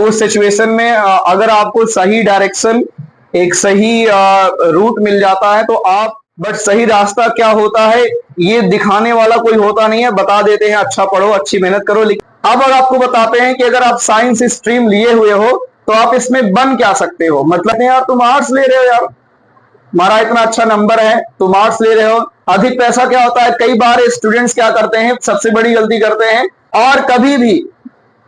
उस सिचुएशन में अगर आपको सही डायरेक्शन, एक सही रूट मिल जाता है तो आप, बट सही रास्ता क्या होता है ये दिखाने वाला कोई होता नहीं है, बता देते हैं अच्छा पढ़ो, अच्छी मेहनत करो। लेकिन अब अगर आपको बताते हैं कि अगर आप साइंस स्ट्रीम लिए हुए हो तो आप इसमें बन क्या सकते हो। मतलब यार तुम आर्ट्स ले रहे हो, यार तुम्हारा इतना अच्छा नंबर है, तुम आर्ट्स ले रहे हो, अधिक पैसा क्या होता है, कई बार स्टूडेंट्स क्या करते हैं, सबसे बड़ी गलती करते हैं, और कभी भी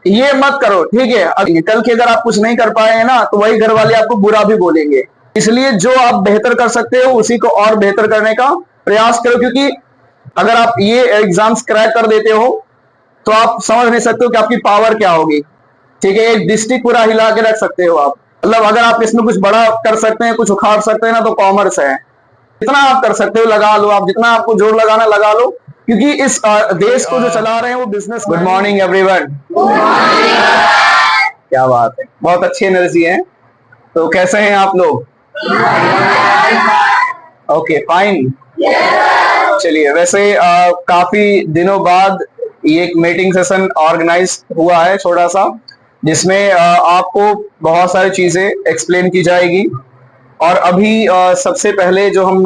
ये मत करो, ठीक है, कल के अगर आप कुछ नहीं कर पाए हैं ना तो वही घर वाले आपको बुरा भी बोलेंगे। इसलिए जो आप बेहतर कर सकते हो उसी को और बेहतर करने का प्रयास करो, क्योंकि अगर आप ये एग्जाम्स क्रैक कर देते हो तो आप समझ नहीं सकते हो कि आपकी पावर क्या होगी। ठीक है, एक डिस्ट्रिक्ट पूरा हिला के रख सकते हो आप। मतलब अगर आप इसमें कुछ बड़ा कर सकते हैं, कुछ उखाड़ सकते हैं ना, तो कॉमर्स है। जितना आप कर सकते हो लगा लो, आप जितना आपको जोर लगाना लगा लो, क्योंकि इस देश को जो चला रहे हैं वो बिजनेस। Good morning everyone. क्या बात है, बहुत अच्छी एनर्जी है। तो कैसे हैं आप लोग? Okay fine. चलिए, वैसे काफी दिनों बाद ये एक मीटिंग सेशन ऑर्गेनाइज हुआ है छोटा सा, जिसमें आपको बहुत सारी चीजें एक्सप्लेन की जाएगी। और अभी सबसे पहले जो हम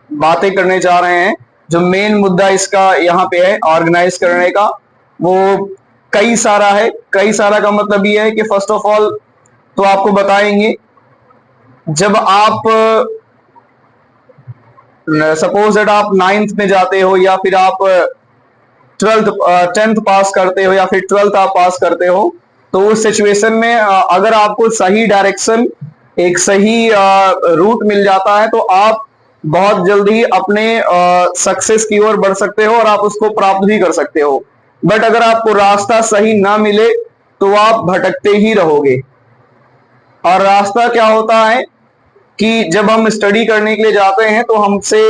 बातें करने जा रहे हैं, जो मेन मुद्दा इसका यहाँ पे है ऑर्गेनाइज करने का, वो कई सारा है। कई सारा का मतलब ये है कि फर्स्ट ऑफ ऑल तो आपको बताएंगे, जब आप सपोज दैट आप 9th में जाते हो या फिर आप 10th पास करते हो या फिर 12th आप पास करते हो, तो उस सिचुएशन में अगर आपको सही डायरेक्शन, एक सही रूट मिल जाता है तो आप बहुत जल्दी अपने सक्सेस की ओर बढ़ सकते हो और आप उसको प्राप्त भी कर सकते हो। बट अगर आपको रास्ता सही ना मिले तो आप भटकते ही रहोगे। और रास्ता क्या होता है कि जब हम स्टडी करने के लिए जाते हैं तो हमसे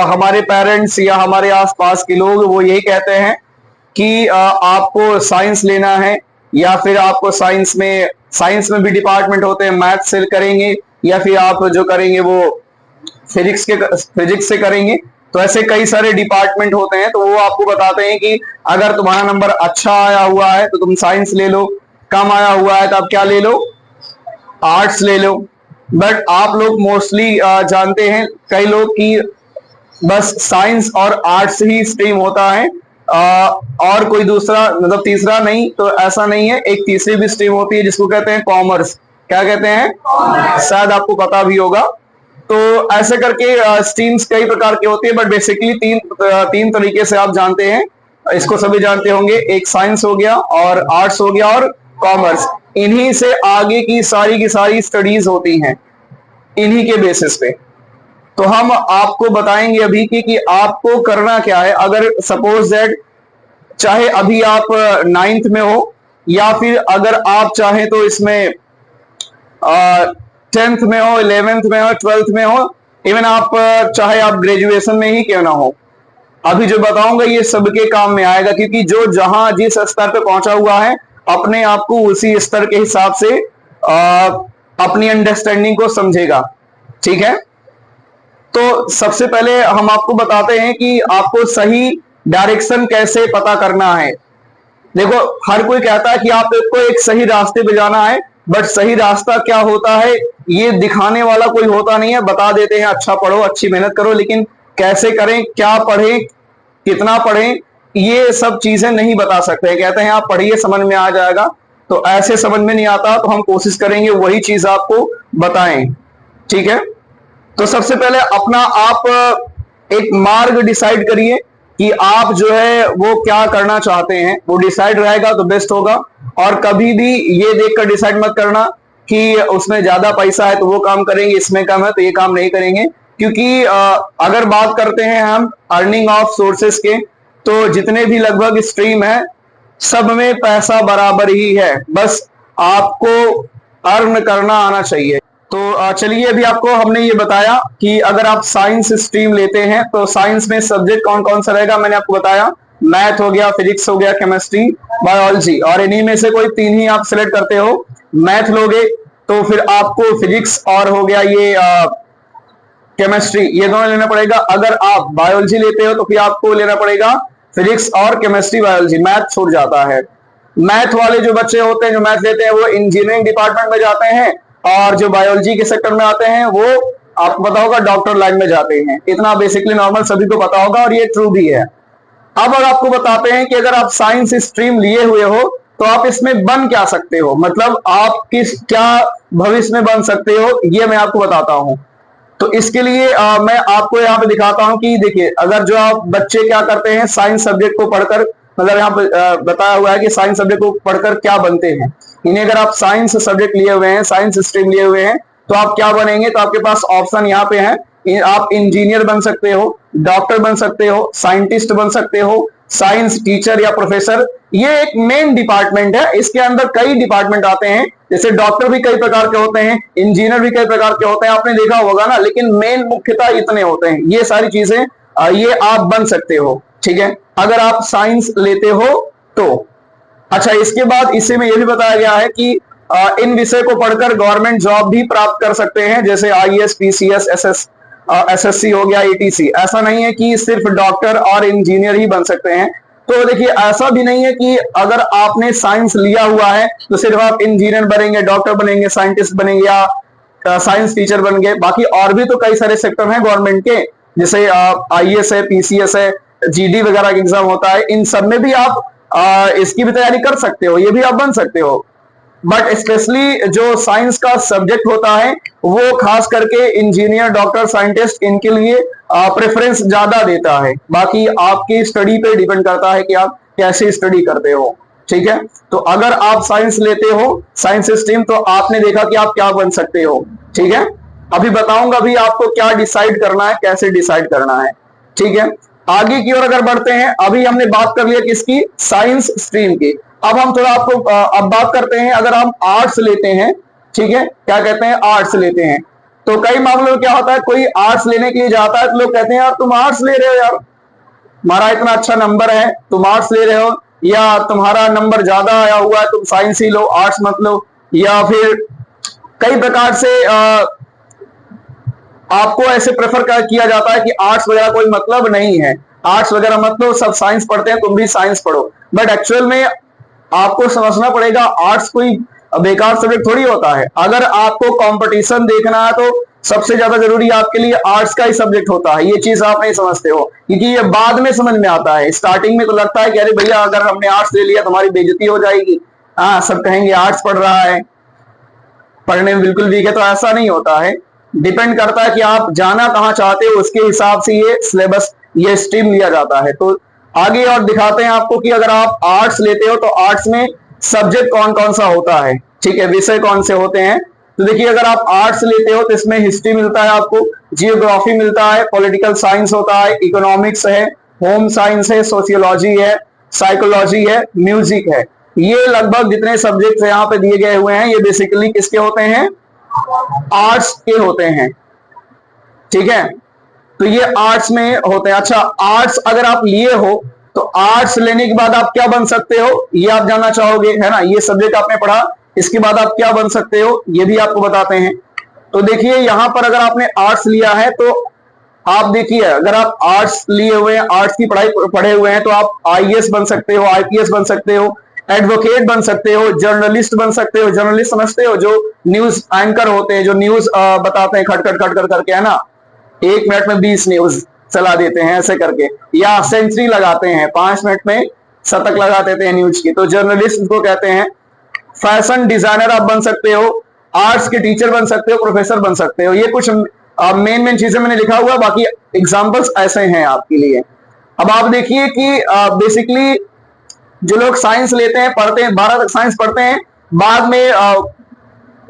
हमारे पेरेंट्स या हमारे आसपास के लोग वो यही कहते हैं कि आपको साइंस लेना है, या फिर आपको साइंस में भी डिपार्टमेंट होते हैं, मैथ से करेंगे या फिर आप जो करेंगे वो फिजिक्स से करेंगे। तो ऐसे कई सारे डिपार्टमेंट होते हैं, तो वो आपको बताते हैं कि अगर तुम्हारा नंबर अच्छा आया हुआ है तो तुम साइंस ले लो, कम आया हुआ है तो आप क्या ले लो, आर्ट्स ले लो। बट आप लोग मोस्टली जानते हैं कई लोग कि बस साइंस और आर्ट्स ही स्ट्रीम होता है, और कोई दूसरा मतलब तीसरा नहीं। तो ऐसा नहीं है, एक तीसरी भी स्ट्रीम होती है जिसको कहते हैं कॉमर्स। क्या कहते हैं? शायद आपको पता भी होगा। तो ऐसे करके स्ट्रीम्स कई प्रकार की होती है, बट बेसिकली तीन तरीके से आप जानते हैं, इसको सभी जानते होंगे। एक साइंस हो गया, और आर्ट्स हो गया, और कॉमर्स। इन्हीं से आगे की सारी स्टडीज होती हैं, इन्हीं के बेसिस पे। तो हम आपको बताएंगे अभी कि आपको करना क्या है। अगर सपोज दैट चाहे अभी आप 9th में हो, या फिर अगर आप चाहें तो इसमें 10th में हो, 11th में हो, 12th में हो, इवन आप चाहे आप ग्रेजुएशन में ही क्यों ना हो, अभी जो बताऊंगा ये सबके काम में आएगा। क्योंकि जो जहां जिस स्तर पे पहुंचा हुआ है, अपने आप को उसी स्तर के हिसाब से अपनी अंडरस्टैंडिंग को समझेगा। ठीक है, तो सबसे पहले हम आपको बताते हैं कि आपको सही डायरेक्शन कैसे पता करना है। देखो, हर कोई कहता है कि आपको एक सही रास्ते पे जाना है, बट सही रास्ता क्या होता है ये दिखाने वाला कोई होता नहीं है, बता देते हैं अच्छा पढ़ो, अच्छी मेहनत करो। लेकिन कैसे करें, क्या पढ़ें, कितना पढ़ें, ये सब चीजें नहीं बता सकते। कहते हैं आप पढ़िए समझ में आ जाएगा, तो ऐसे समझ में नहीं आता। तो हम कोशिश करेंगे वही चीज आपको बताएं। ठीक है, तो सबसे पहले अपना आप एक मार्ग डिसाइड करिए कि आप जो है वो क्या करना चाहते हैं। वो डिसाइड रहेगा तो बेस्ट होगा। और कभी भी ये देखकर डिसाइड मत करना कि उसमें ज्यादा पैसा है तो वो काम करेंगे, इसमें कम है तो ये काम नहीं करेंगे। क्योंकि अगर बात करते हैं हम अर्निंग ऑफ सोर्सेस के, तो जितने भी लगभग स्ट्रीम है सब में पैसा बराबर ही है, बस आपको अर्न करना आना चाहिए। तो चलिए, अभी आपको हमने ये बताया कि अगर आप साइंस स्ट्रीम लेते हैं तो साइंस में सब्जेक्ट कौन कौन सा रहेगा। मैंने आपको बताया मैथ हो गया, फिजिक्स हो गया, केमिस्ट्री, बायोलॉजी, और इन्हीं में से कोई 3 ही आप सिलेक्ट करते हो। मैथ लोगे तो फिर आपको फिजिक्स और हो गया ये केमिस्ट्री, ये दोनों लेना पड़ेगा। अगर आप बायोलॉजी लेते हो तो फिर आपको लेना पड़ेगा फिजिक्स और केमिस्ट्री, बायोलॉजी, मैथ छूट जाता है। मैथ वाले जो बच्चे होते हैं, जो मैथ लेते हैं, वो इंजीनियरिंग डिपार्टमेंट में जाते हैं, और जो बायोलॉजी के सेक्टर में आते हैं वो आपको पता होगा डॉक्टर लाइन में जाते हैं। इतना बेसिकली नॉर्मल सभी को पता होगा और ये ट्रू भी है। अब अगर आपको बताते हैं कि अगर आप साइंस स्ट्रीम लिए हुए हो तो आप इसमें बन क्या सकते हो, मतलब आप किस क्या भविष्य में बन सकते हो, ये मैं आपको बताता हूं। तो इसके लिए मैं आपको यहाँ पे दिखाता हूं कि देखिए, अगर जो आप बच्चे क्या करते हैं साइंस सब्जेक्ट को पढ़कर, मतलब यहाँ पे बताया हुआ है कि साइंस सब्जेक्ट को पढ़कर क्या बनते हैं। इन्हें अगर आप साइंस सब्जेक्ट लिए हुए हैं, साइंस स्ट्रीम लिए हुए हैं, तो आप क्या बनेंगे, तो आपके पास ऑप्शन यहाँ पे है। आप इंजीनियर बन सकते हो, डॉक्टर बन सकते हो, साइंटिस्ट बन सकते हो, साइंस टीचर या प्रोफेसर। ये एक मेन डिपार्टमेंट है, इसके अंदर कई डिपार्टमेंट आते हैं। जैसे डॉक्टर भी कई प्रकार के होते हैं, इंजीनियर भी कई प्रकार के होते हैं, आपने देखा होगा ना, लेकिन मेन मुख्यतः इतने होते हैं। ये सारी चीजें ये आप बन सकते हो, ठीक है, अगर आप साइंस लेते हो तो। अच्छा, इसके बाद इसी में यह भी बताया गया है कि इन विषय को पढ़कर गवर्नमेंट जॉब भी प्राप्त कर सकते हैं, जैसे आईएएस, पीसीएस, एसएससी हो गया, ईटीसी। ऐसा नहीं है कि सिर्फ डॉक्टर और इंजीनियर ही बन सकते हैं। तो देखिए, ऐसा भी नहीं है कि अगर आपने साइंस लिया हुआ है तो सिर्फ आप इंजीनियर बनेंगे, डॉक्टर बनेंगे, साइंटिस्ट बनेंगे या साइंस टीचर बन गए। बाकी और भी तो कई सारे सेक्टर हैं गवर्नमेंट के, जैसे आईएएस है, पीसीएस है, जीडी वगैरह का एग्जाम होता है, इन सब में भी आप इसकी भी तैयारी कर सकते हो, ये भी आप बन सकते हो। बट स्पेशली जो साइंस का सब्जेक्ट होता है वो खास करके इंजीनियर, डॉक्टर, साइंटिस्ट, इनके लिए प्रेफरेंस ज्यादा देता है। बाकी आपकी स्टडी पे डिपेंड करता है कि आप कैसे स्टडी करते हो, ठीक है। तो अगर आप साइंस लेते हो, साइंस स्ट्रीम, तो आपने देखा कि आप क्या बन सकते हो, ठीक है। अभी बताऊंगा भी आपको क्या डिसाइड करना है, कैसे डिसाइड करना है, ठीक है। आगे की ओर अगर बढ़ते हैं, अभी हमने बात कर लिया किसकी, साइंस स्ट्रीम की। अब हम थोड़ा आपको अब बात करते हैं, अगर हम आर्ट्स लेते हैं, ठीक है, क्या कहते हैं, आर्ट्स लेते हैं, तो कई मामलों में क्या होता है, कोई आर्ट्स लेने के लिए जाता है तो लोग कहते हैं यार तुम आर्ट्स ले रहे हो, यार तुम्हारा इतना अच्छा नंबर है, तुम आर्ट्स ले रहे हो, या तुम्हारा नंबर ज्यादा आया हुआ है, तुम साइंस ही लो, आर्ट्स मत लो। या फिर कई प्रकार से आपको ऐसे प्रेफर किया जाता है कि आर्ट्स वगैरह कोई मतलब नहीं है, आर्ट्स वगैरह मत लो, सब साइंस पढ़ते हैं, तुम भी साइंस पढ़ो। बट एक्चुअल में आपको समझना पड़ेगा, आर्ट्स कोई बेकार सब्जेक्ट थोड़ी होता है। अगर आपको कंपटीशन देखना है तो सबसे ज्यादा जरूरी आपके लिए आर्ट्स का ही सब्जेक्ट होता है। ये चीज आप नहीं समझते हो, क्योंकि ये बाद में समझ में आता है। स्टार्टिंग में तो लगता है कि अरे भैया अगर हमने आर्ट्स ले लिया तो हमारी बेइज्जती हो जाएगी, हाँ सब कहेंगे आर्ट्स पढ़ रहा है, पढ़ने में बिल्कुल वीक है। तो ऐसा नहीं होता है, डिपेंड करता है कि आप जाना कहाँ चाहते हो, उसके हिसाब से ये सिलेबस, ये स्ट्रीम लिया जाता है। तो आगे और दिखाते हैं आपको कि अगर आप आर्ट्स लेते हो तो आर्ट्स में सब्जेक्ट कौन कौन सा होता है, ठीक है, विषय कौन से होते हैं। तो देखिए, अगर आप आर्ट्स लेते हो तो इसमें हिस्ट्री मिलता है आपको, जियोग्राफी मिलता है, पॉलिटिकल साइंस होता है, इकोनॉमिक्स है, होम साइंस है, सोशियोलॉजी है, साइकोलॉजी है, म्यूजिक है। ये लगभग जितने सब्जेक्ट यहाँ पे दिए गए हुए हैं ये बेसिकली किसके होते हैं, आर्ट्स के होते हैं, ठीक है। तो ये आर्ट्स में होते हैं। अच्छा, आर्ट्स अगर आप लिए हो तो आर्ट्स लेने के बाद आप क्या बन सकते हो, ये आप जानना चाहोगे, है ना। ये सब्जेक्ट आपने पढ़ा, इसके बाद आप क्या बन सकते हो ये भी आपको बताते हैं। तो देखिए, यहां पर अगर आपने आर्ट्स लिया है तो आप देखिए, अगर आप आर्ट्स लिए हुए हैं, आर्ट्स की पढ़ाई पढ़े हुए हैं, तो आप आईएएस बन सकते हो, आईपीएस बन सकते हो, एडवोकेट बन सकते हो, जर्नलिस्ट बन सकते हो। जर्नलिस्ट समझते हो, जो न्यूज एंकर होते हैं, जो न्यूज बताते हैं खटखट खटखट करके, है ना, 1 मिनट में 20 न्यूज चला देते हैं ऐसे करके, या सेंचुरी लगाते हैं, 5 मिनट में शतक लगा देते हैं न्यूज की, तो जर्नलिस्ट को कहते हैं। फैशन डिजाइनर आप बन सकते हो, आर्ट्स के टीचर बन सकते हो, प्रोफेसर बन सकते हो। ये कुछ मेन चीजें मैंने लिखा हुआ, बाकी एग्जाम्पल्स ऐसे हैं आपके लिए। अब आप देखिए कि बेसिकली जो लोग साइंस लेते हैं, पढ़ते हैं, 12 तक साइंस पढ़ते हैं, बाद में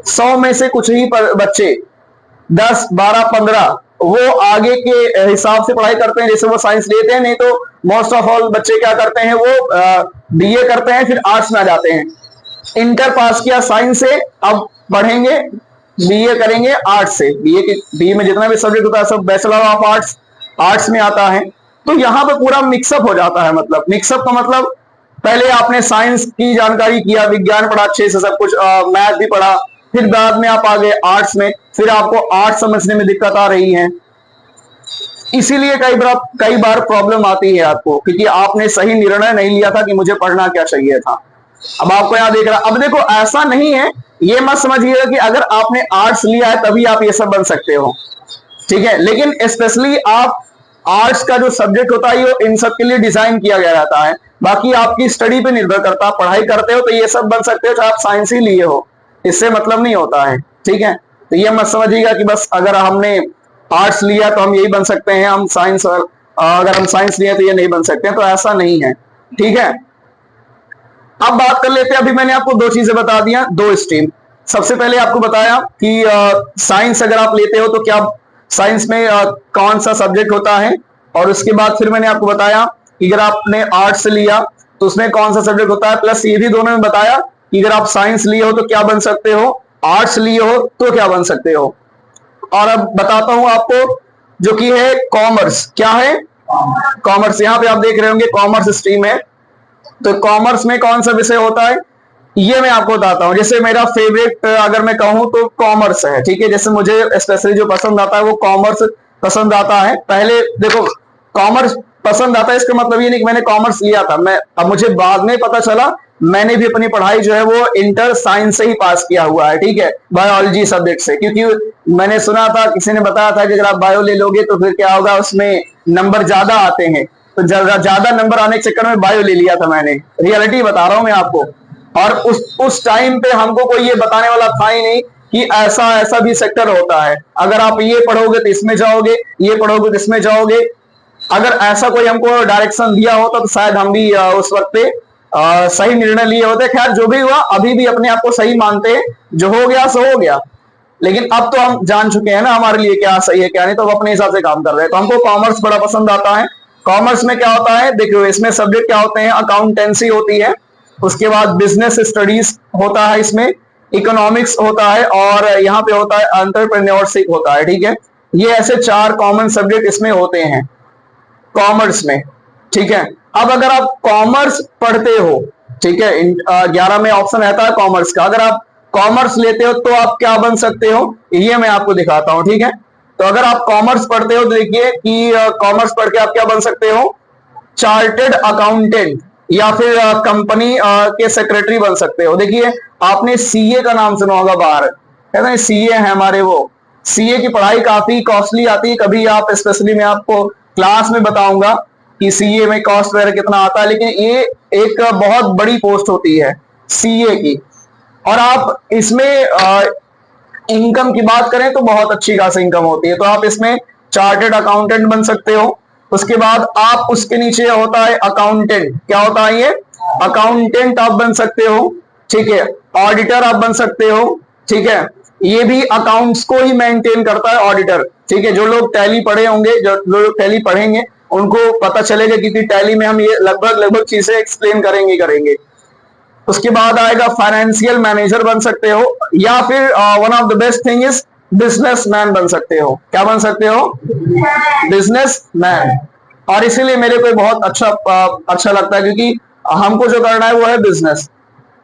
100 में से कुछ ही बच्चे, 10, 12, 15 वो आगे के हिसाब से पढ़ाई करते हैं जैसे वो साइंस लेते हैं। नहीं तो मोस्ट ऑफ ऑल बच्चे क्या करते हैं, वो बीए करते हैं, फिर आर्ट्स में आ जाते हैं। इंटर पास किया साइंस से, अब पढ़ेंगे बीए करेंगे आर्ट्स से। बीए में जितना भी सब्जेक्ट होता है सब बैचलर ऑफ आर्ट्स, आर्ट्स में आता है। तो यहाँ पे पूरा मिक्सअप हो जाता है। मतलब मिक्सअप का मतलब, पहले आपने साइंस की जानकारी किया, विज्ञान पढ़ा अच्छे से, सब कुछ मैथ भी पढ़ा, फिर बाद में आप आ गए आर्ट्स में, फिर आपको आर्ट्स समझने में दिक्कत आ रही है। इसीलिए कई बार प्रॉब्लम आती है आपको, क्योंकि आपने सही निर्णय नहीं लिया था कि मुझे पढ़ना क्या चाहिए था। अब आपको यहाँ देख रहा, अब देखो ऐसा नहीं है, ये मत समझिएगा कि अगर आपने आर्ट्स लिया है तभी आप ये सब बन सकते हो, ठीक है। लेकिन स्पेशली आप आर्ट्स का जो सब्जेक्ट होता है वो इन सब के लिए डिजाइन किया गया रहता है। बाकी आपकी स्टडी पे निर्भर करता है, पढ़ाई करते हो तो ये सब बन सकते हो, चाहे आप साइंस ही लिए हो, इससे मतलब नहीं होता है, ठीक है। तो ये मत समझिएगा कि बस अगर हमने आर्ट्स लिया तो हम यही बन सकते हैं, हम साइंस, अगर हम साइंस लिए तो ये नहीं बन सकते हैं, तो ऐसा नहीं है, ठीक है। अब बात कर लेते हैं, अभी मैंने आपको दो चीजें बता दिया, दो स्ट्रीम। सबसे पहले आपको बताया कि साइंस अगर आप लेते हो तो क्या साइंस में कौन सा सब्जेक्ट होता है, और उसके बाद फिर मैंने आपको बताया कि अगर आपने आर्ट्स लिया तो उसमें कौन सा सब्जेक्ट होता है, प्लस ये भी दोनों में बताया कि अगर आप साइंस लिए हो तो क्या बन सकते हो, आर्ट्स लिए हो तो क्या बन सकते हो। और अब बताता हूं आपको जो कि है कॉमर्स, क्या है कॉमर्स। यहां पे आप देख रहे होंगे कॉमर्स स्ट्रीम है, तो कॉमर्स में कौन सा विषय होता है ये मैं आपको बताता हूं। जैसे मेरा फेवरेट अगर मैं कहूं तो कॉमर्स है, ठीक है। जैसे मुझे स्पेशली जो पसंद आता है वो कॉमर्स पसंद आता है। पहले देखो कॉमर्स पसंद आता है इसका मतलब ये नहीं कि मैंने कॉमर्स लिया था, मैं अब मुझे बाद में पता चला मैंने भी अपनी पढ़ाई जो है वो इंटर साइंस से ही पास किया हुआ है, ठीक है, बायोलॉजी सब्जेक्ट से। क्योंकि मैंने सुना था, किसी ने बताया था कि अगर आप बायो ले लोगे तो फिर क्या होगा, उसमें नंबर ज्यादा आते हैं, तो ज्यादा नंबर आने के चक्कर में बायो ले लिया था मैंने, रियलिटी बता रहा हूं मैं आपको। और उस टाइम पे हमको कोई ये बताने वाला था ही नहीं कि ऐसा ऐसा भी सेक्टर होता है, अगर आप ये पढ़ोगे तो इसमें जाओगे, ये पढ़ोगे तो इसमें जाओगे। अगर ऐसा कोई हमको डायरेक्शन दिया होता तो शायद हम भी उस वक्त पे सही निर्णय लिए होते। खैर जो भी हुआ, अभी भी अपने आप को सही मानते हैं, जो हो गया सो हो गया, लेकिन अब तो हम जान चुके हैं ना हमारे लिए क्या सही है क्या नहीं, तो अपने हिसाब से काम कर रहे हैं। तो हमको कॉमर्स बड़ा पसंद आता है। कॉमर्स में क्या होता है, देखो इसमें सब्जेक्ट क्या होते हैं, अकाउंटेंसी होती है, उसके बाद बिजनेस स्टडीज होता है, इसमें इकोनॉमिक्स होता है, और यहाँ पे होता है एंटरप्रेन्योरशिप होता है, ठीक है। ये ऐसे चार कॉमन सब्जेक्ट इसमें होते हैं कॉमर्स में, ठीक है। अब अगर आप कॉमर्स पढ़ते हो, ठीक है, 11 में ऑप्शन रहता है कॉमर्स का, अगर आप कॉमर्स लेते हो तो आप क्या बन सकते हो ये मैं आपको दिखाता हूं, ठीक है। तो अगर आप कॉमर्स पढ़ते हो तो देखिए कि कॉमर्स पढ़ के आप क्या बन सकते हो, चार्टेड अकाउंटेंट या फिर कंपनी के सेक्रेटरी बन सकते हो। देखिए आपने सीए का नाम सुना होगा, बाहर है ना, सीए है हमारे, वो सीए की पढ़ाई काफी कॉस्टली आती है। कभी आप स्पेशली मैं आपको क्लास में बताऊंगा कि सीए में कॉस्ट वगैरह कितना आता है, लेकिन ये एक बहुत बड़ी पोस्ट होती है सीए की। और आप इसमें इनकम की बात करें तो बहुत अच्छी खासी इनकम होती है, तो आप इसमें चार्टेड अकाउंटेंट बन सकते हो। उसके बाद आप उसके नीचे होता है अकाउंटेंट, क्या होता है ये अकाउंटेंट आप बन सकते हो, ठीक है। ऑडिटर आप बन सकते हो, ठीक है, ये भी अकाउंट्स को ही मेंटेन करता है ऑडिटर, ठीक है। जो लोग टैली पढ़े होंगे, जो लोग टैली पढ़ेंगे उनको पता चलेगा, क्योंकि टैली में हम ये लगभग चीजें एक्सप्लेन करेंगे। उसके बाद आएगा फाइनेंशियल मैनेजर बन सकते हो, या फिर one of the best thing is businessman बन सकते हो। क्या बन सकते हो, बिजनेसमैन। और इसीलिए मेरे को बहुत अच्छा लगता है, क्योंकि हमको जो करना है वो है बिजनेस,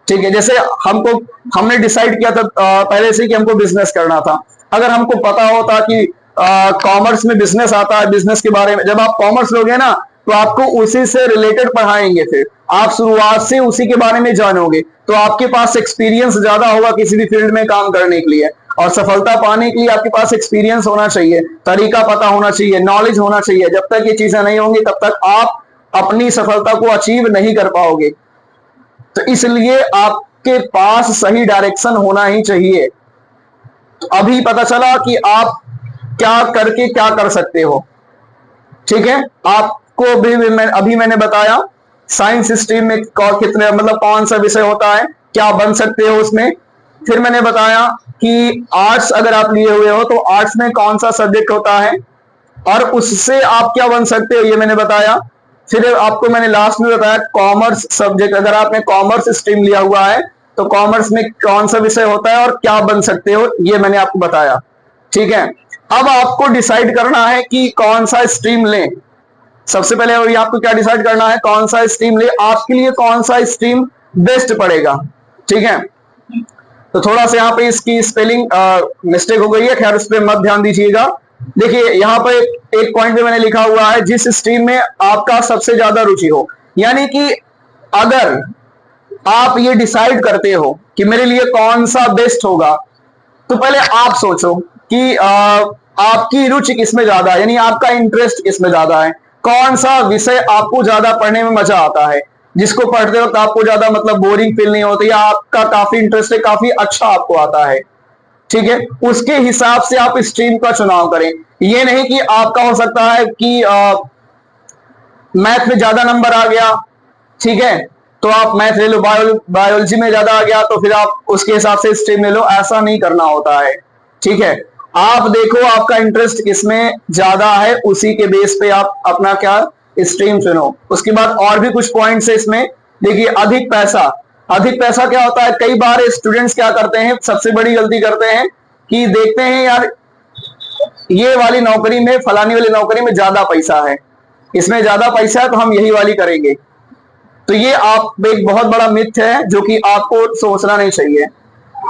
ठीक है। जैसे हमने डिसाइड किया था पहले से कि हमको बिजनेस करना था। अगर हमको पता होता कि कॉमर्स में बिजनेस आता है, बिजनेस के बारे में, जब आप कॉमर्स लोगे ना तो आपको उसी से रिलेटेड पढ़ाएंगे, फिर आप शुरुआत से उसी के बारे में जानोगे, तो आपके पास एक्सपीरियंस ज्यादा होगा किसी भी फील्ड में काम करने के लिए। और सफलता पाने के लिए आपके पास एक्सपीरियंस होना चाहिए, तरीका पता होना चाहिए, नॉलेज होना चाहिए। जब तक ये चीजें नहीं होंगी तब तक आप अपनी सफलता को अचीव नहीं कर पाओगे। तो इसलिए आपके पास सही डायरेक्शन होना ही चाहिए। तो अभी पता चला कि आप क्या करके क्या कर सकते हो, ठीक है। आपको अभी मैंने बताया साइंस स्ट्रीम में कितने मतलब कौन सा विषय होता है, क्या बन सकते हो उसमें। फिर मैंने बताया कि आर्ट्स अगर आप लिए हुए हो तो आर्ट्स में कौन सा सब्जेक्ट होता है और उससे आप क्या बन सकते हो, ये मैंने बताया। फिर आपको मैंने लास्ट में बताया कॉमर्स सब्जेक्ट, अगर आपने कॉमर्स स्ट्रीम लिया हुआ है तो कॉमर्स में कौन सा विषय होता है और क्या बन सकते हो, ये मैंने आपको बताया, ठीक है। अब आपको डिसाइड करना है कि कौन सा स्ट्रीम लें। सबसे पहले अभी आपको क्या डिसाइड करना है, कौन सा स्ट्रीम ले, आपके लिए कौन सा स्ट्रीम बेस्ट पड़ेगा, ठीक है। तो थोड़ा सा यहाँ पे इसकी स्पेलिंग मिस्टेक हो गई है, खैर उस पर मत ध्यान दीजिएगा। देखिए यहाँ पे एक पॉइंट पे मैंने लिखा हुआ है जिस स्ट्रीम में आपका सबसे ज्यादा रुचि हो, यानी कि अगर आप ये डिसाइड करते हो कि मेरे लिए कौन सा बेस्ट होगा, तो पहले आप सोचो कि आपकी रुचि किसमें ज्यादा है, यानी आपका इंटरेस्ट किसमें ज्यादा है, कौन सा विषय आपको ज्यादा पढ़ने में मजा आता है, जिसको पढ़ते वक्त आपको ज्यादा मतलब बोरिंग फील नहीं होती, या आपका काफी इंटरेस्ट है, काफी अच्छा आपको आता है। ठीक है, उसके हिसाब से आप स्ट्रीम का चुनाव करें। ये नहीं कि आपका हो सकता है कि मैथ में ज्यादा नंबर आ गया, ठीक है, तो आप मैथ ले लो, बायोलॉजी में ज्यादा आ गया तो फिर आप उसके हिसाब से स्ट्रीम ले लो, ऐसा नहीं करना होता है। ठीक है, आप देखो आपका इंटरेस्ट किसमें ज्यादा है, उसी के बेस पे आप अपना क्या स्ट्रीम चुनो। उसके बाद और भी कुछ पॉइंट्स है इसमें, देखिए अधिक पैसा। अधिक पैसा क्या होता है, कई बार स्टूडेंट्स क्या करते हैं, सबसे बड़ी गलती करते हैं कि देखते हैं यार ये वाली नौकरी में, फलानी वाली नौकरी में ज्यादा पैसा है, इसमें ज्यादा पैसा है तो हम यही वाली करेंगे। तो ये आप एक बहुत बड़ा मिथ है जो कि आपको सोचना नहीं चाहिए।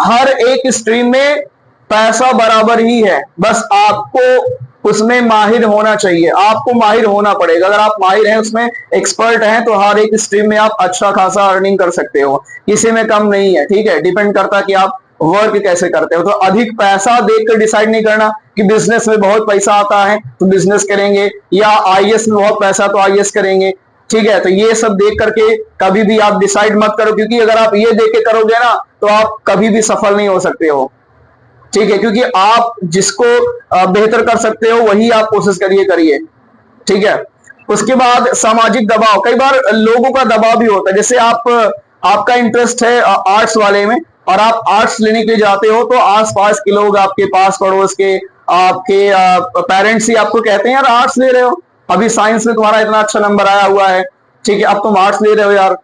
हर एक स्ट्रीम में पैसा बराबर ही है, बस आपको उसमें माहिर होना चाहिए, आपको माहिर होना पड़ेगा। अगर आप माहिर हैं, उसमें एक्सपर्ट हैं, तो हर एक स्ट्रीम में आप अच्छा खासा अर्निंग कर सकते हो, किसी में कम नहीं है। ठीक है, डिपेंड करता है कि आप वर्क कैसे करते हो। तो अधिक पैसा देखकर डिसाइड नहीं करना कि बिजनेस में बहुत पैसा आता है तो बिजनेस करेंगे, या आईएएस में बहुत पैसा तो आईएएस करेंगे। ठीक है, तो ये सब देख करके कभी भी आप डिसाइड मत करो, क्योंकि अगर आप ये देख के करोगे ना तो आप कभी भी सफल नहीं हो सकते हो। ठीक है, क्योंकि आप जिसको बेहतर कर सकते हो वही आप कोशिश करिए। ठीक है, उसके बाद सामाजिक दबाव, कई बार लोगों का दबाव भी होता है। जैसे आपका इंटरेस्ट है आर्ट्स वाले में और आप आर्ट्स लेने के लिए जाते हो, तो आसपास के लोग, आपके पास पड़ोस के, आपके पेरेंट्स ही आपको कहते हैं यार आर्ट्स ले रहे हो, अभी साइंस में तुम्हारा इतना अच्छा नंबर आया हुआ है, ठीक है, अब तुम आर्ट्स ले रहे हो यार,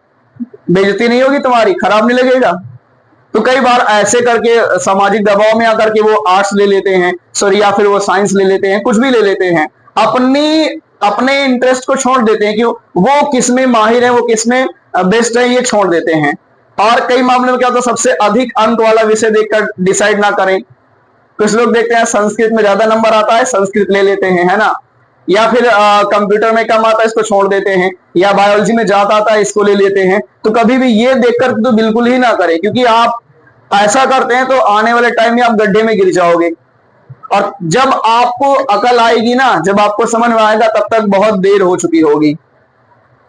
बेइज्जती नहीं होगी तुम्हारी, खराब नहीं लगेगा? तो कई बार ऐसे करके सामाजिक दबाव में आकर के वो आर्ट्स ले लेते हैं, सॉरी, या फिर वो साइंस ले लेते हैं, कुछ भी ले लेते हैं, अपने इंटरेस्ट को छोड़ देते हैं कि वो किसमें माहिर है, वो किसमें बेस्ट है, ये छोड़ देते हैं। और कई मामलों में क्या होता है, सबसे अधिक अंक वाला विषय देखकर डिसाइड ना करें। कुछ लोग देखते हैं संस्कृत में ज्यादा नंबर आता है, संस्कृत ले लेते हैं, है ना, या फिर कंप्यूटर में कम आता है, इसको छोड़ देते हैं, या बायोलॉजी में ज्यादा आता है, इसको ले लेते हैं। तो कभी भी ये देखकर तो बिल्कुल ही ना करें, क्योंकि आप ऐसा करते हैं तो आने वाले टाइम में आप गड्ढे में गिर जाओगे। और जब आपको अकल आएगी ना, जब आपको समझ में आएगा, तब तक बहुत देर हो चुकी होगी।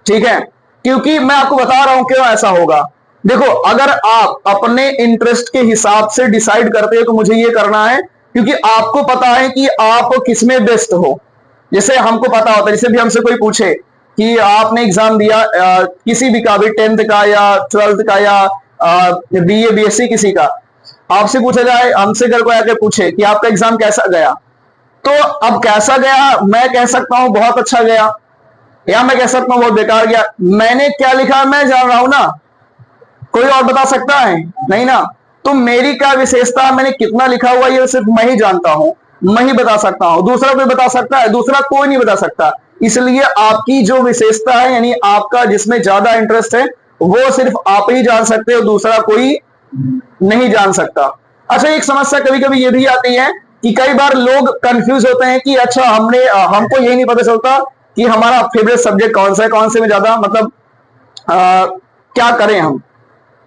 ठीक है, क्योंकि मैं आपको बता रहा हूं क्यों ऐसा होगा। देखो, अगर आप अपने इंटरेस्ट के हिसाब से डिसाइड करते हो तो मुझे ये करना है, क्योंकि आपको पता है कि आप किसमें बेस्ट हो। जैसे हमको पता होता है, जैसे भी हमसे कोई पूछे कि आपने एग्जाम दिया किसी भी का भी, 10th का या 12th का या बीए बीएससी किसी का, आपसे पूछा जाए, हमसे घर को आके पूछे कि आपका एग्जाम कैसा गया, तो अब कैसा गया, मैं कह सकता हूं बहुत अच्छा गया, या मैं कह सकता हूं बहुत बेकार गया। मैंने क्या लिखा मैं जान रहा हूं ना, कोई और बता सकता है नहीं ना। तो मेरी क्या विशेषता, मैंने कितना लिखा हुआ ये सिर्फ मैं ही जानता हूं, मैं ही बता सकता हूं, दूसरा कोई बता सकता है? दूसरा कोई नहीं बता सकता। इसलिए आपकी जो विशेषता है, यानी आपका जिसमें ज्यादा इंटरेस्ट है, वो सिर्फ आप ही जान सकते हो, दूसरा कोई नहीं जान सकता। अच्छा, एक समस्या कभी कभी ये भी आती है कि कई बार लोग कंफ्यूज होते हैं कि अच्छा हमको यही नहीं पता चलता कि हमारा फेवरेट सब्जेक्ट कौन सा है, कौन से में ज्यादा मतलब क्या करें हम।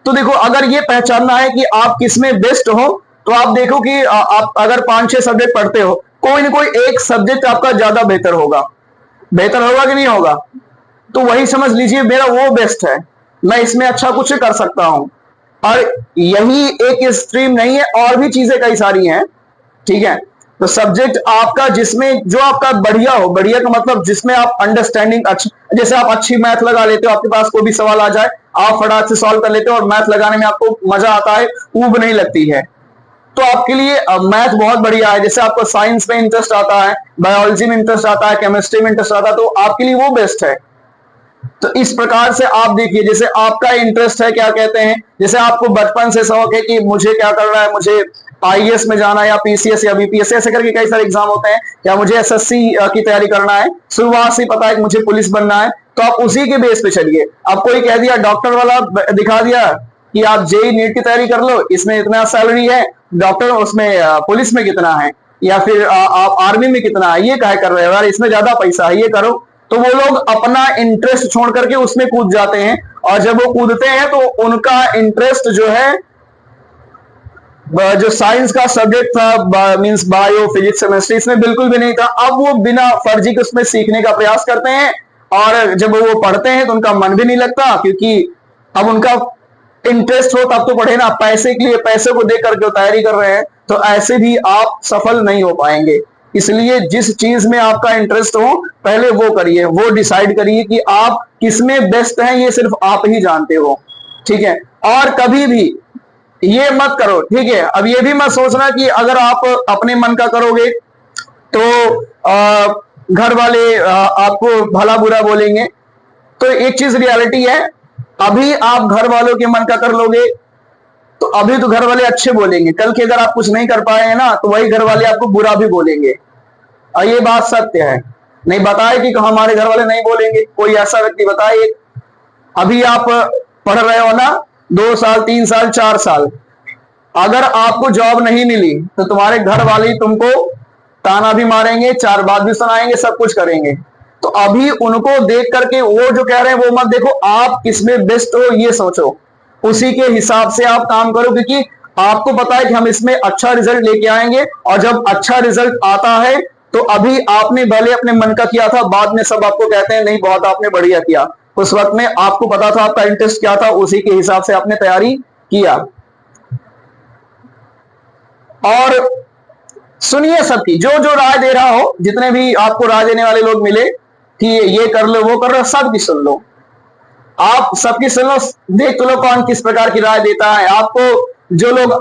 तो देखो, अगर ये पहचानना है कि आप किसमें बेस्ट हो, तो आप देखो कि आप अगर 5-6 सब्जेक्ट पढ़ते हो, कोई ना कोई एक सब्जेक्ट आपका ज्यादा बेहतर होगा कि नहीं होगा, तो वही समझ लीजिए मेरा वो बेस्ट है, मैं इसमें अच्छा कुछ कर सकता हूं। और यही एक स्ट्रीम नहीं है, और भी चीजें कई सारी हैं। ठीक है, तो सब्जेक्ट आपका जिसमें जो आपका बढ़िया हो, बढ़िया का मतलब जिसमें आप अंडरस्टैंडिंग अच्छा, जैसे आप अच्छी मैथ लगा लेते हो, आपके पास कोई भी सवाल आ जाए आप फटाक से सॉल्व कर लेते हो, और मैथ लगाने में आपको मजा आता है, ऊब नहीं लगती है, तो आपके लिए मैथ बहुत बढ़िया है। जैसे आपको साइंस में इंटरेस्ट आता है, बायोलॉजी में इंटरेस्ट आता है, केमिस्ट्री में इंटरेस्ट आता है, तो आपके लिए वो बेस्ट है। तो इस प्रकार से आप देखिए, जैसे आपका इंटरेस्ट है, क्या कहते हैं, जैसे आपको बचपन से शौक है कि मुझे क्या करना है, मुझे आईएएस में जाना है, या पीसीएस या बीपीएस, ऐसे करके कई सारे एग्जाम होते हैं, या मुझे एसएससी की तैयारी करना है, शुरुआत से पता है कि मुझे पुलिस बनना है, तो आप उसी के बेस पे चलिए। अब कोई कह दिया डॉक्टर वाला दिखा दिया कि आप जेई नीट की तैयारी कर लो, इसमें इतना सैलरी है, डॉक्टर उसमें पुलिस में कितना है, या फिर आप आर्मी में कितना है, ये कहे कर रहे हो यार इसमें ज्यादा पैसा है, ये करो। तो वो लोग अपना इंटरेस्ट छोड़ करके उसमें कूद जाते हैं, और जब वो कूदते हैं तो उनका इंटरेस्ट जो है, जो साइंस का सब्जेक्ट था, मींस बायो, फिजिक्स, केमिस्ट्री, इसमें बिल्कुल भी नहीं था। अब वो बिना फर्जी के उसमें सीखने का प्रयास करते हैं, और जब वो पढ़ते हैं तो उनका मन भी नहीं लगता, क्योंकि अब उनका इंटरेस्ट हो तब तो पढ़े ना, पैसे के लिए, पैसे को देख करके तैयारी कर रहे हैं, तो ऐसे भी आप सफल नहीं हो पाएंगे। इसलिए जिस चीज में आपका इंटरेस्ट हो पहले वो करिए, वो डिसाइड करिए कि आप किसमें बेस्ट हैं, ये सिर्फ आप ही जानते हो, ठीक है। और कभी भी ये मत करो, ठीक है। अब ये भी मत सोचना कि अगर आप अपने मन का करोगे तो घर वाले आपको भला बुरा बोलेंगे। तो एक चीज रियलिटी है, अभी आप घर वालों के मन का कर लोगे तो अभी तो घर वाले अच्छे बोलेंगे, कल के अगर आप कुछ नहीं कर पाए हैं ना तो वही घर वाले आपको बुरा भी बोलेंगे, और ये बात सत्य है। नहीं बताए कि हमारे घर वाले नहीं बोलेंगे, कोई ऐसा व्यक्ति बताए। अभी आप पढ़ रहे हो ना, 2 साल, 3 साल, 4 साल, अगर आपको जॉब नहीं मिली तो तुम्हारे घर वाले तुमको ताना भी मारेंगे, 4 बात भी सुनाएंगे, सब कुछ करेंगे। तो अभी उनको देख करके वो जो कह रहे हैं वो मत देखो, आप किसमें बेस्ट हो ये सोचो, उसी के हिसाब से आप काम करो, क्योंकि आपको पता है कि हम इसमें अच्छा रिजल्ट लेके आएंगे। और जब अच्छा रिजल्ट आता है तो अभी आपने भले अपने मन का किया था, बाद में सब आपको कहते हैं नहीं बहुत आपने बढ़िया किया, उस वक्त में आपको पता था आपका इंटरेस्ट क्या था, उसी के हिसाब से आपने तैयारी किया। और सुनिए सबकी, जो जो राय दे रहा हो, जितने भी आपको राय देने वाले लोग मिले कि ये कर लो वो कर लो, सबकी सुन लो, आप सबकी सुन लो, देख लो कौन किस प्रकार की राय देता है। आपको जो लोग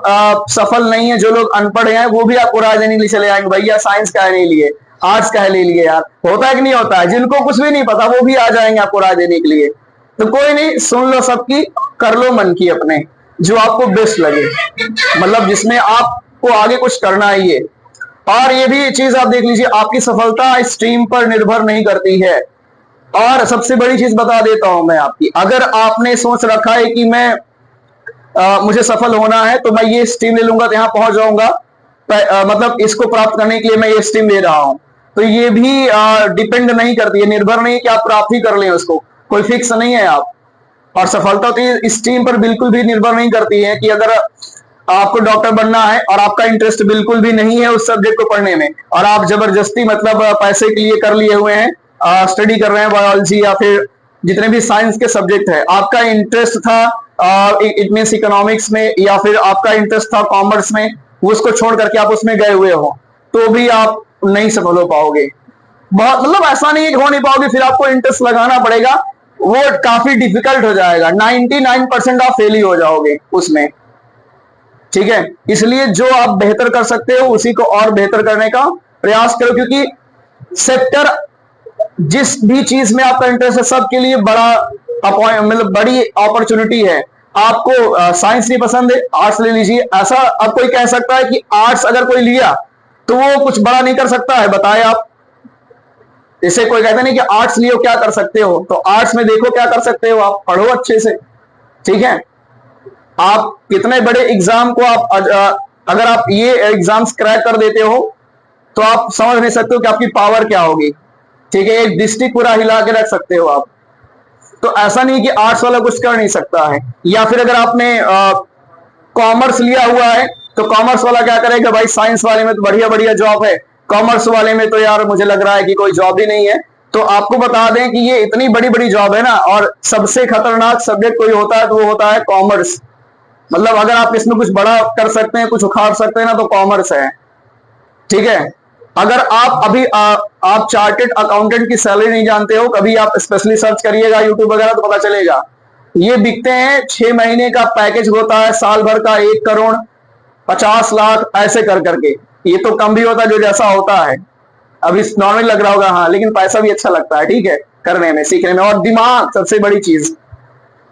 सफल नहीं है, जो लोग अनपढ़ हैं, वो भी आपको राय देने के लिए चले आएंगे, भैया साइंस का है नहीं लिए, आर्ट्स का है ले लिए, यार होता है कि नहीं होता है। जिनको कुछ भी नहीं पता वो भी आ जाएंगे आपको राय देने के लिए। तो कोई नहीं, सुन लो सबकी, कर लो मन की अपने, जो आपको बेस्ट लगे, मतलब जिसमें आपको आगे कुछ करना ही है। और ये भी चीज आप देख लीजिए, आपकी सफलता स्ट्रीम पर निर्भर नहीं करती है। और सबसे बड़ी चीज बता देता हूं मैं आपकी, अगर आपने सोच रखा है कि मैं मुझे सफल होना है तो मैं ये स्ट्रीम ले लूंगा तो यहां पहुंच जाऊंगा, मतलब इसको प्राप्त करने के लिए मैं ये स्ट्रीम ले रहा हूं, तो ये भी डिपेंड नहीं करती है, निर्भर नहीं कि आप प्राप्त ही कर लें उसको, कोई फिक्स नहीं है आप। और सफलता तो इस स्ट्रीम पर बिल्कुल भी निर्भर नहीं करती है कि अगर आपको डॉक्टर बनना है और आपका इंटरेस्ट बिल्कुल भी नहीं है उस सब्जेक्ट को पढ़ने में, और आप जबरदस्ती मतलब पैसे के लिए कर लिए हुए हैं, स्टडी कर रहे हैं बायोलॉजी या फिर जितने भी साइंस के सब्जेक्ट है, आपका इंटरेस्ट था इट मींस इकोनॉमिक्स में, या फिर आपका इंटरेस्ट था कॉमर्स में, उसको छोड़ करके आप उसमें गए हुए हो, तो भी आप नहीं सफल हो पाओगे। बहुत मतलब ऐसा नहीं है कि हो नहीं पाओगे, फिर आपको इंटरेस्ट लगाना पड़ेगा, वो काफी डिफिकल्ट हो जाएगा, 99% आप फेल ही हो जाओगे उसमें, ठीक है। इसलिए जो आप बेहतर कर सकते हो उसी को और बेहतर करने का प्रयास करो, क्योंकि सेक्टर जिस भी चीज में आपका इंटरेस्ट है सबके लिए बड़ा मतलब बड़ी अपॉर्चुनिटी है। आपको साइंस नहीं पसंद है, आर्ट्स ले लीजिए। ऐसा अब कोई कह सकता है कि आर्ट्स अगर कोई लिया तो वो कुछ बड़ा नहीं कर सकता है, बताए आप। इसे कोई कहता नहीं कि आर्ट्स लियो क्या कर सकते हो, तो आर्ट्स में देखो क्या कर सकते हो, आप पढ़ो अच्छे से, ठीक है। आप कितने बड़े एग्जाम को आप अगर आप ये एग्जाम्स क्रैक कर देते हो तो आप समझ नहीं सकते हो कि आपकी पावर क्या होगी, ठीक है। एक डिस्ट्रिक्ट पूरा हिला के रख सकते हो आप। तो ऐसा नहीं कि आर्ट्स वाला कुछ कर नहीं सकता है। या फिर अगर आपने कॉमर्स लिया हुआ है तो कॉमर्स वाला क्या करेगा, भाई साइंस वाले में तो बढ़िया बढ़िया जॉब है, कॉमर्स वाले में तो यार मुझे लग रहा है कि कोई जॉब ही नहीं है। तो आपको बता दें कि ये इतनी बड़ी बड़ी जॉब है ना, और सबसे खतरनाक सब्जेक्ट कोई होता है तो वो होता है कॉमर्स। मतलब अगर आप इसमें कुछ बड़ा कर सकते हैं, कुछ उखाड़ सकते हैं ना, तो कॉमर्स है, ठीक है। अगर आप अभी आप चार्टेड अकाउंटेंट की सैलरी नहीं जानते हो, कभी आप स्पेशली सर्च करिएगा यूट्यूब वगैरह तो पता चलेगा। ये बिकते हैं 6 महीने का पैकेज होता है, साल भर का 1 करोड़ 50 लाख ऐसे कर करके। ये तो कम भी होता है जो जैसा होता है, अभी नॉर्मल लग रहा होगा, हाँ, लेकिन पैसा भी अच्छा लगता है, ठीक है, करने में, सीखने में। और दिमाग सबसे बड़ी चीज,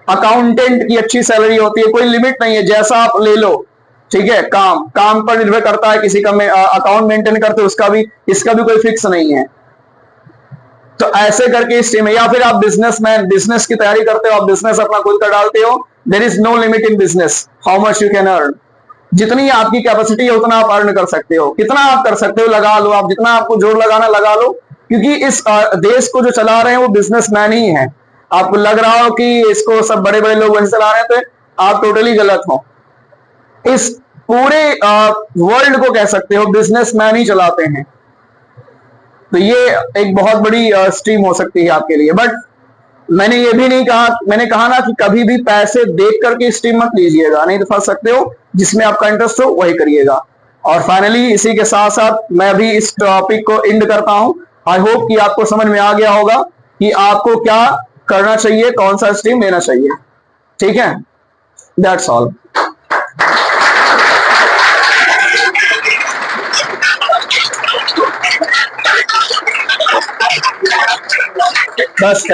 अकाउंटेंट की अच्छी सैलरी होती है, कोई लिमिट नहीं है, जैसा आप ले लो, ठीक है। काम काम पर निर्भर करता है, किसी का अकाउंट मेंटेन करते उसका भी, इसका भी कोई फिक्स नहीं है। तो ऐसे करके इस टीम में, या फिर आप बिजनेसमैन, बिजनेस की तैयारी करते हो, आप बिजनेस अपना खुद का डालते हो, there is no limit in business how much you can earn. जितनी आपकी कैपेसिटी है उतना आप अर्न कर सकते हो, कितना आप कर सकते हो लगा लो, आप जितना आपको जोर लगाना लगा लो, क्योंकि इस देश को जो चला रहे हैं वो बिजनेसमैन ही है। आपको लग रहा हो कि इसको सब बड़े बड़े लोग वैसे चला रहे हैं, तो आप टोटली गलत हो। इस पूरे वर्ल्ड को कह सकते हो बिजनेसमैन ही चलाते हैं। तो ये एक बहुत बड़ी स्ट्रीम हो सकती है आपके लिए। बट मैंने ये भी नहीं कहा, मैंने कहा ना कि कभी भी पैसे देख करके स्ट्रीम मत लीजिएगा, नहीं तो फंस सकते हो। जिसमें आपका इंटरेस्ट हो वही करिएगा। और फाइनली इसी के साथ साथ मैं अभी इस टॉपिक को एंड करता हूं। आई होप कि आपको समझ में आ गया होगा कि आपको क्या करना चाहिए, कौन सा स्ट्रीम लेना चाहिए। ठीक है, दैट्स ऑल। बस।